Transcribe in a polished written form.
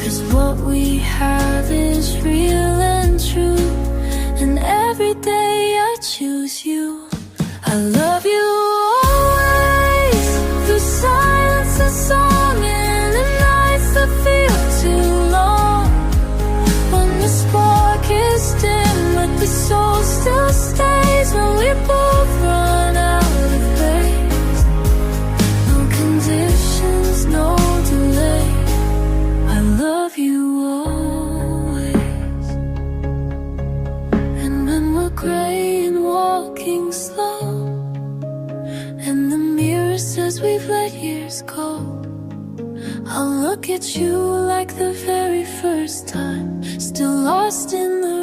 'Cause what we have is real and true, and every day I choose you. I love you always, through silence and song, and the nights that feel too long. When the spark is dim, but the soul still stays. When we both run out of ways, no conditions, no delay. I love you always. And when we're gray and walking slow, and the mirror says we've let years go, I'll look at you like the very first time, still lost in the